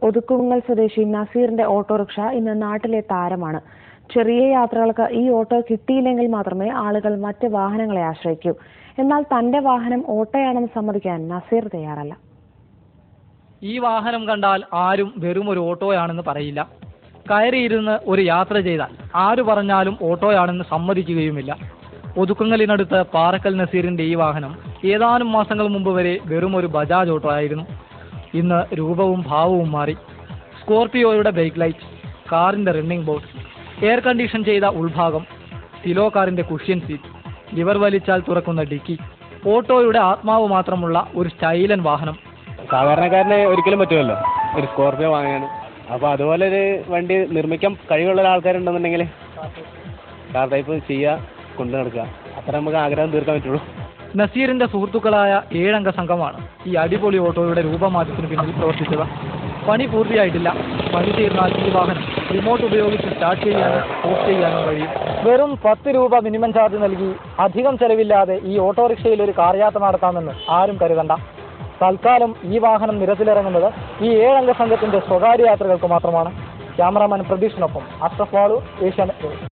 ഒതുക്കുങ്ങൽ സ്വദേശി നസീറിന്റെ ഓട്ടോറിക്ഷ ഇന്ന് നാട്ടിലെ താരമാണ്. ചെറിയ യാത്രകൾക്ക് ഈ ഓട്ടോ കിട്ടിയില്ലെങ്കിൽ മാത്രമേ ആളുകൾ മറ്റ് വാഹനങ്ങളെ ആശ്രയിക്കൂ. എന്നാൽ തന്റെ വാഹനം ഓട്ടോയാണെന്ന് സമ്മതിക്കാൻ നസീർ തയ്യാറല്ല. ഈ വാഹനം കണ്ടാൽ ആരും വെറും ഒരു ഓട്ടോയാണെന്ന് പറയില്ല. കയറിയിരുന്ന് ഒരു യാത്ര ചെയ്താൽ ആരു പറഞ്ഞാലും ഓട്ടോയാണെന്ന് സമ്മതിക്കുകയുമില്ല. ഒതുക്കുങ്ങലിനടുത്ത് പാറക്കൽ നസീറിന്റെ ഈ വാഹനം ഏതാനും മാസങ്ങൾ മുമ്പ് വരെ വെറും ഒരു ബജാജ് ഓട്ടോ ആയിരുന്നു. ഇന്ന് രൂപവും ഭാവവും മാറി. സ്കോർപിയോയുടെ ബ്രേക്ക് ലൈറ്റ്, കാറിന്റെ റണ്ണിംഗ് ബോർഡ്, എയർ കണ്ടീഷൻ ചെയ്ത ഉൾഭാഗം, സിലോ കാറിന്റെ കുഷ്യൻ സീറ്റ്, ലിവർ വലിച്ചാൽ തുറക്കുന്ന ഡിക്കി, ഓട്ടോയുടെ ആത്മാവ് മാത്രമുള്ള ഒരു സ്റ്റൈലൻ വാഹനം. സാധാരണക്കാരന് ഒരിക്കലും പറ്റുമല്ലോ ഒരു സ്കോർപിയോ വാങ്ങാൻ. അപ്പോൾ അതുപോലെ ഒരു വണ്ടി നിർമ്മിക്കാൻ കഴിവുള്ള ആൾക്കാരുണ്ടെന്നുണ്ടെങ്കിൽ കാർ ടൈപ്പ് ചെയ്യുക, കൊണ്ടു നടക്കുക, അത്ര നമുക്ക് ആഗ്രഹം തീർക്കാൻ പറ്റുള്ളൂ. നസീറിന്റെ സുഹൃത്തുക്കളായ 7 അംഗ സംഘമാണ് ഈ അടിപൊളി ഓട്ടോയുടെ രൂപമാറ്റത്തിന് പിന്നിൽ പ്രവർത്തിച്ചത്. പണി പൂർത്തിയായിട്ടില്ല. പണി തീർന്നാൽ ഈ വാഹനം റിമോട്ട് ഉപയോഗിച്ച് സ്റ്റാർട്ട് ചെയ്യാനും ഓഫ് ചെയ്യാനും കഴിയും. വെറും 10 രൂപ മിനിമം ചാർജ് നൽകി അധികം ചെലവില്ലാതെ ഈ ഓട്ടോറിക്ഷയിൽ ഒരു കാർ യാത്ര നടത്താമെന്ന് ആരും കരുതണ്ട. തൽക്കാലം ഈ വാഹനം നിരത്തിലിറങ്ങുന്നത് ഈ 7 അംഗ സംഘത്തിന്റെ സ്വകാര്യ യാത്രകൾക്ക് മാത്രമാണ്. ക്യാമറാമാൻ പ്രതീഷിനൊപ്പം അഷ്റഫ് വാളു, ഏഷ്യാനെറ്റ് ന്യൂസ്.